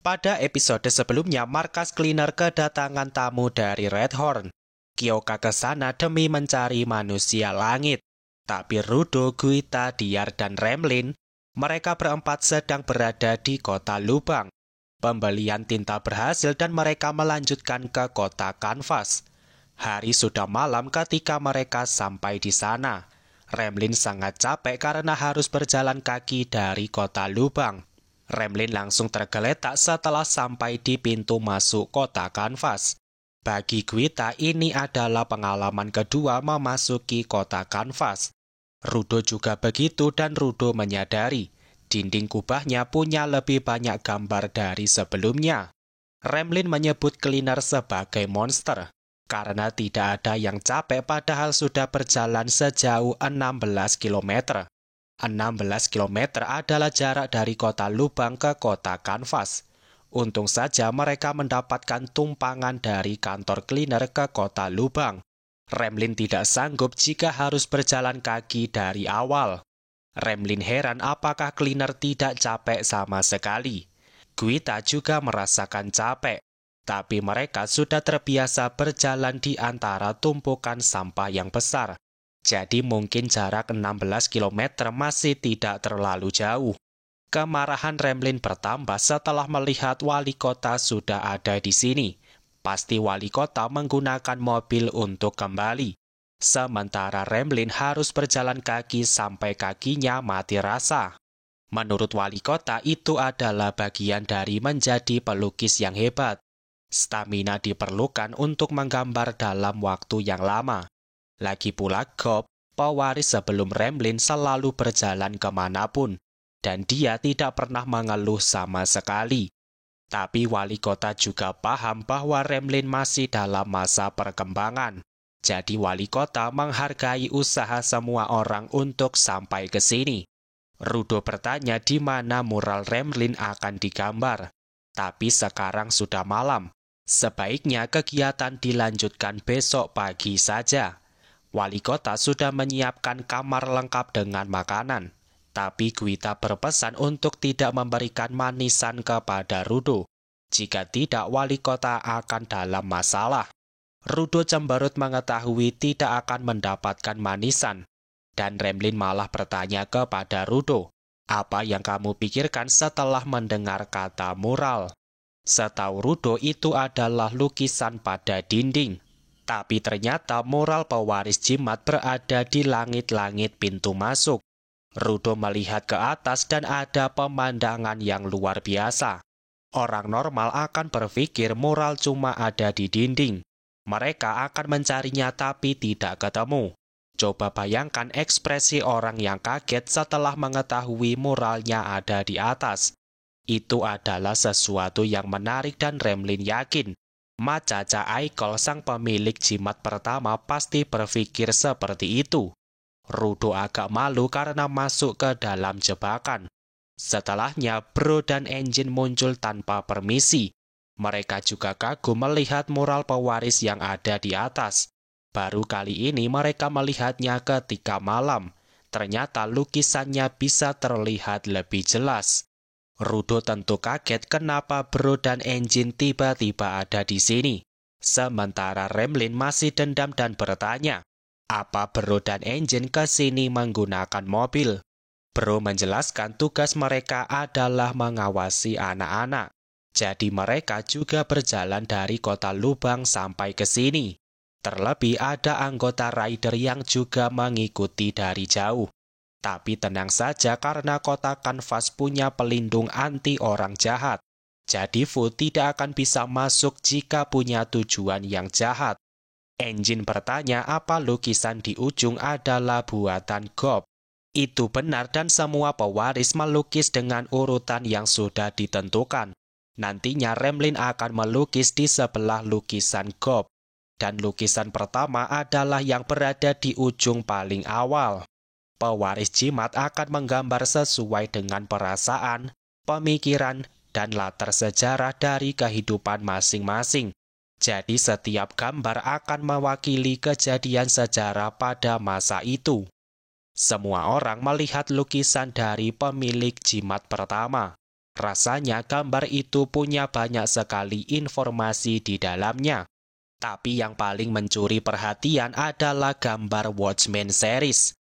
Pada episode sebelumnya, markas cleaner kedatangan tamu dari Redhorn. Kyoka ke sana demi mencari manusia langit. Tapi Rudo, Guita, Diar, dan Remlin, mereka berempat sedang berada di kota Lubang. Pembelian tinta berhasil dan mereka melanjutkan ke kota Kanvas. Hari sudah malam ketika mereka sampai di sana. Remlin sangat capek karena harus berjalan kaki dari kota Lubang. Remlin langsung tergeletak setelah sampai di pintu masuk kota Kanvas. Bagi Guita, ini adalah pengalaman kedua memasuki kota Kanvas. Rudo juga begitu dan Rudo menyadari dinding kubahnya punya lebih banyak gambar dari sebelumnya. Remlin menyebut cleaner sebagai monster karena tidak ada yang capek padahal sudah berjalan sejauh 16 km. 16 km adalah jarak dari kota Lubang ke kota Kanvas. Untung saja mereka mendapatkan tumpangan dari kantor cleaner ke kota Lubang. Remlin tidak sanggup jika harus berjalan kaki dari awal. Remlin heran apakah cleaner tidak capek sama sekali. Guita juga merasakan capek, tapi mereka sudah terbiasa berjalan di antara tumpukan sampah yang besar. Jadi mungkin jarak 16 km masih tidak terlalu jauh. Kemarahan Remlin bertambah setelah melihat wali kota sudah ada di sini. Pasti wali kota menggunakan mobil untuk kembali. Sementara Remlin harus berjalan kaki sampai kakinya mati rasa. Menurut wali kota itu adalah bagian dari menjadi pelukis yang hebat. Stamina diperlukan untuk menggambar dalam waktu yang lama. Lagi pula Gob, pewaris sebelum Remlin selalu berjalan kemanapun, dan dia tidak pernah mengeluh sama sekali. Tapi wali kota juga paham bahwa Remlin masih dalam masa perkembangan. Jadi wali kota menghargai usaha semua orang untuk sampai ke sini. Rudo bertanya di mana mural Remlin akan digambar. Tapi sekarang sudah malam. Sebaiknya kegiatan dilanjutkan besok pagi saja. Wali kota sudah menyiapkan kamar lengkap dengan makanan. Tapi Guita berpesan untuk tidak memberikan manisan kepada Rudo. Jika tidak, wali kota akan dalam masalah. Rudo cemberut mengetahui tidak akan mendapatkan manisan. Dan Remlin malah bertanya kepada Rudo, apa yang kamu pikirkan setelah mendengar kata mural? Setahu Rudo itu adalah lukisan pada dinding. Tapi ternyata mural pewaris jimat berada di langit-langit pintu masuk. Rudo melihat ke atas dan ada pemandangan yang luar biasa. Orang normal akan berpikir mural cuma ada di dinding. Mereka akan mencarinya tapi tidak ketemu. Coba bayangkan ekspresi orang yang kaget setelah mengetahui muralnya ada di atas. Itu adalah sesuatu yang menarik dan Remlin yakin Macaca Aikol, sang pemilik jimat pertama, pasti berpikir seperti itu. Rudo agak malu karena masuk ke dalam jebakan. Setelahnya, Bro dan Engine muncul tanpa permisi. Mereka juga kagum melihat mural pewaris yang ada di atas. Baru kali ini mereka melihatnya ketika malam. Ternyata lukisannya bisa terlihat lebih jelas. Rudo tentu kaget kenapa Bro dan Engine tiba-tiba ada di sini. Sementara Remlin masih dendam dan bertanya, apa Bro dan Engine ke sini menggunakan mobil? Bro menjelaskan tugas mereka adalah mengawasi anak-anak. Jadi mereka juga berjalan dari kota Lubang sampai ke sini. Terlebih ada anggota Rider yang juga mengikuti dari jauh. Tapi tenang saja karena kota Kanvas punya pelindung anti orang jahat. Jadi Fu tidak akan bisa masuk jika punya tujuan yang jahat. Engine bertanya apa lukisan di ujung adalah buatan Gob. Itu benar dan semua pewaris melukis dengan urutan yang sudah ditentukan. Nantinya Remlin akan melukis di sebelah lukisan Gob. Dan lukisan pertama adalah yang berada di ujung paling awal. Pewaris jimat akan menggambar sesuai dengan perasaan, pemikiran, dan latar sejarah dari kehidupan masing-masing. Jadi setiap gambar akan mewakili kejadian sejarah pada masa itu. Semua orang melihat lukisan dari pemilik jimat pertama. Rasanya gambar itu punya banyak sekali informasi di dalamnya. Tapi yang paling mencuri perhatian adalah gambar Watchmen series.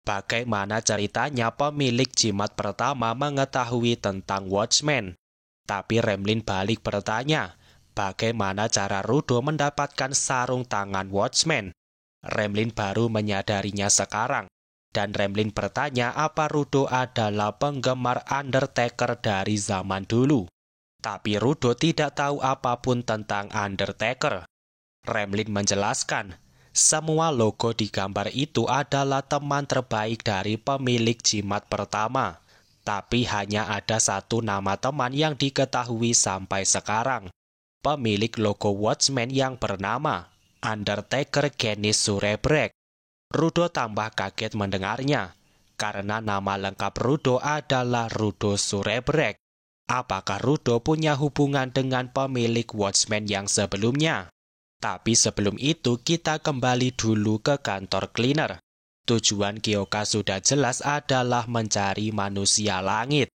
Bagaimana ceritanya pemilik jimat pertama mengetahui tentang Watchmen? Tapi Remlin balik bertanya, bagaimana cara Rudo mendapatkan sarung tangan Watchmen? Remlin baru menyadarinya sekarang. Dan Remlin bertanya apa Rudo adalah penggemar Undertaker dari zaman dulu. Tapi Rudo tidak tahu apapun tentang Undertaker. Remlin menjelaskan, semua logo di gambar itu adalah teman terbaik dari pemilik jimat pertama. Tapi hanya ada satu nama teman yang diketahui sampai sekarang. Pemilik logo Watchmen yang bernama Undertaker Genis Surebrek. Rudo tambah kaget mendengarnya, karena nama lengkap Rudo adalah Rudo Surebrek. Apakah Rudo punya hubungan dengan pemilik Watchmen yang sebelumnya? Tapi sebelum itu kita kembali dulu ke kantor cleaner. Tujuan Kyoka sudah jelas adalah mencari manusia langit.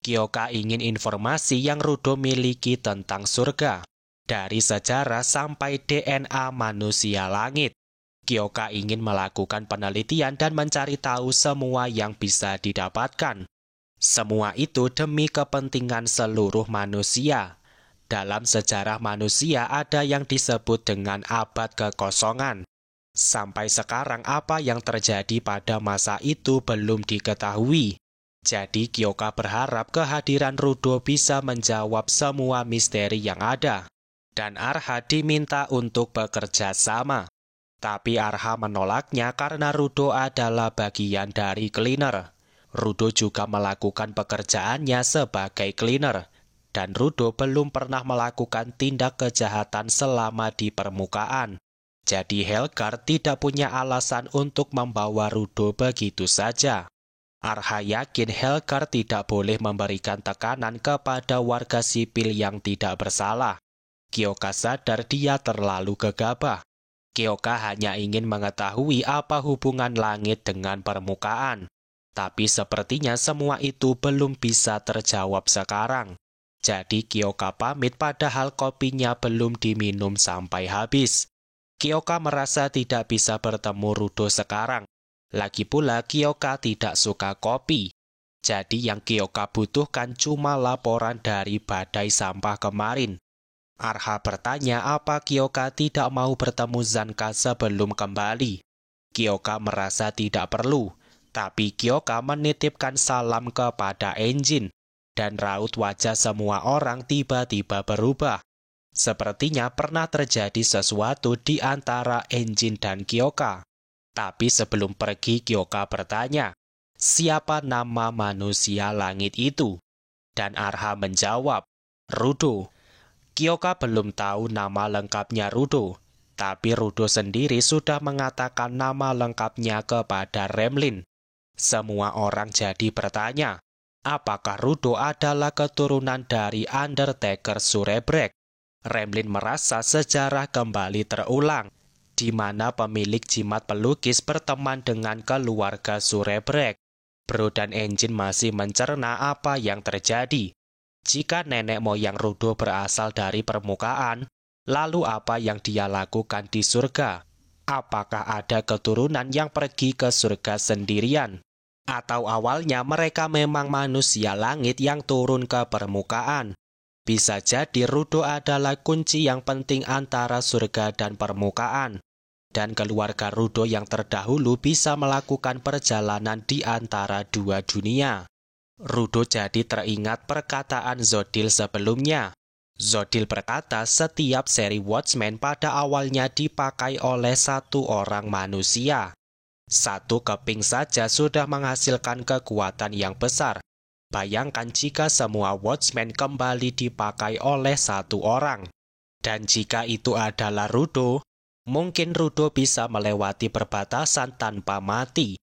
Kyoka ingin informasi yang Rudo miliki tentang surga, dari sejarah sampai DNA manusia langit. Kyoka ingin melakukan penelitian dan mencari tahu semua yang bisa didapatkan. Semua itu demi kepentingan seluruh manusia. Dalam sejarah manusia ada yang disebut dengan abad kekosongan. Sampai sekarang apa yang terjadi pada masa itu belum diketahui. Jadi Kyoka berharap kehadiran Rudo bisa menjawab semua misteri yang ada. Dan Arha diminta untuk bekerja sama. Tapi Arha menolaknya karena Rudo adalah bagian dari cleaner. Rudo juga melakukan pekerjaannya sebagai cleaner. Dan Rudo belum pernah melakukan tindak kejahatan selama di permukaan. Jadi Helgar tidak punya alasan untuk membawa Rudo begitu saja. Arha yakin Helgar tidak boleh memberikan tekanan kepada warga sipil yang tidak bersalah. Kyoka sadar dia terlalu gegabah. Kyoka hanya ingin mengetahui apa hubungan langit dengan permukaan. Tapi sepertinya semua itu belum bisa terjawab sekarang. Jadi Kyoka pamit padahal kopinya belum diminum sampai habis. Kyoka merasa tidak bisa bertemu Rudo sekarang. Lagi pula Kyoka tidak suka kopi. Jadi yang Kyoka butuhkan cuma laporan dari badai sampah kemarin. Arha bertanya apa Kyoka tidak mau bertemu Zanka sebelum kembali. Kyoka merasa tidak perlu, tapi Kyoka menitipkan salam kepada Engine, dan raut wajah semua orang tiba-tiba berubah. Sepertinya pernah terjadi sesuatu di antara Engine dan Kyoka. Tapi sebelum pergi Kyoka bertanya, siapa nama manusia langit itu? Dan Arha menjawab, Rudo. Kyoka belum tahu nama lengkapnya Rudo, tapi Rudo sendiri sudah mengatakan nama lengkapnya kepada Remlin. Semua orang jadi bertanya, apakah Rudo adalah keturunan dari Undertaker Surebrek? Remlin merasa sejarah kembali terulang, di mana pemilik jimat pelukis berteman dengan keluarga Surebrek. Bro dan Engine masih mencerna apa yang terjadi. Jika nenek moyang Rudo berasal dari permukaan, lalu apa yang dia lakukan di surga? Apakah ada keturunan yang pergi ke surga sendirian? Atau awalnya mereka memang manusia langit yang turun ke permukaan? Bisa jadi Rudo adalah kunci yang penting antara surga dan permukaan. Dan keluarga Rudo yang terdahulu bisa melakukan perjalanan di antara dua dunia. Rudo jadi teringat perkataan Zodil sebelumnya. Zodil berkata setiap seri Watchmen pada awalnya dipakai oleh satu orang manusia. Satu keping saja sudah menghasilkan kekuatan yang besar. Bayangkan jika semua Watchmen kembali dipakai oleh satu orang. Dan jika itu adalah Rudo, mungkin Rudo bisa melewati perbatasan tanpa mati.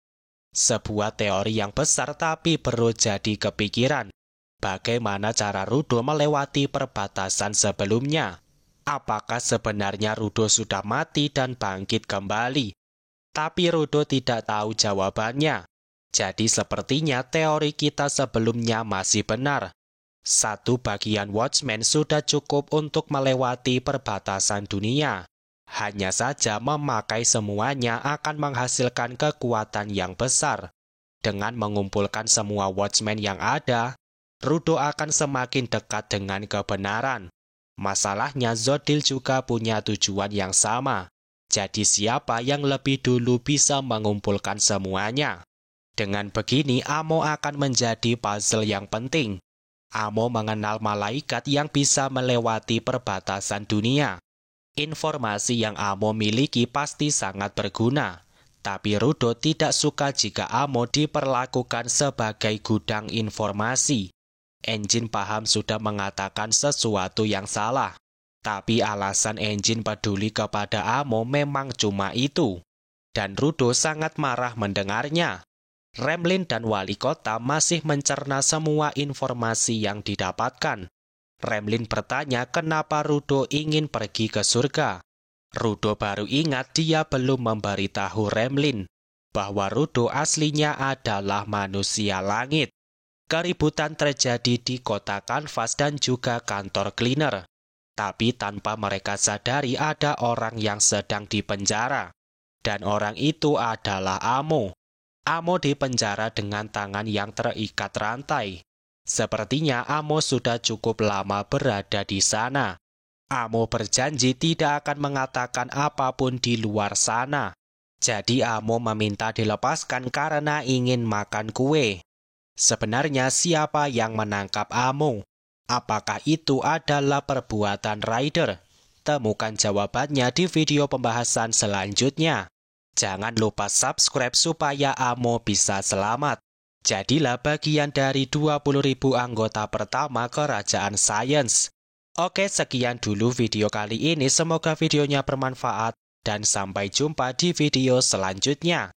Sebuah teori yang besar tapi perlu jadi kepikiran. Bagaimana cara Rudo melewati perbatasan sebelumnya? Apakah sebenarnya Rudo sudah mati dan bangkit kembali? Tapi Rudo tidak tahu jawabannya. Jadi sepertinya teori kita sebelumnya masih benar. Satu bagian Watchmen sudah cukup untuk melewati perbatasan dunia. Hanya saja memakai semuanya akan menghasilkan kekuatan yang besar. Dengan mengumpulkan semua Watchmen yang ada, Rudo akan semakin dekat dengan kebenaran. Masalahnya Zodil juga punya tujuan yang sama. Jadi siapa yang lebih dulu bisa mengumpulkan semuanya? Dengan begini, Amo akan menjadi puzzle yang penting. Amo mengenal malaikat yang bisa melewati perbatasan dunia. Informasi yang Amo miliki pasti sangat berguna. Tapi Rudo tidak suka jika Amo diperlakukan sebagai gudang informasi. Engine paham sudah mengatakan sesuatu yang salah. Tapi alasan Engine peduli kepada Amo memang cuma itu. Dan Rudo sangat marah mendengarnya. Remlin dan wali kota masih mencerna semua informasi yang didapatkan. Remlin bertanya kenapa Rudo ingin pergi ke surga. Rudo baru ingat dia belum memberitahu Remlin bahwa Rudo aslinya adalah manusia langit. Keributan terjadi di kota kanvas dan juga kantor cleaner. Tapi tanpa mereka sadari ada orang yang sedang dipenjara. Dan orang itu adalah Amo. Amo dipenjara dengan tangan yang terikat rantai. Sepertinya Amo sudah cukup lama berada di sana. Amo berjanji tidak akan mengatakan apapun di luar sana. Jadi Amo meminta dilepaskan karena ingin makan kue. Sebenarnya siapa yang menangkap Amo? Apakah itu adalah perbuatan Rider? Temukan jawabannya di video pembahasan selanjutnya. Jangan lupa subscribe supaya Amo bisa selamat. Jadilah bagian dari 20.000 anggota pertama Kerajaan Sains. Oke, sekian dulu video kali ini. Semoga videonya bermanfaat dan sampai jumpa di video selanjutnya.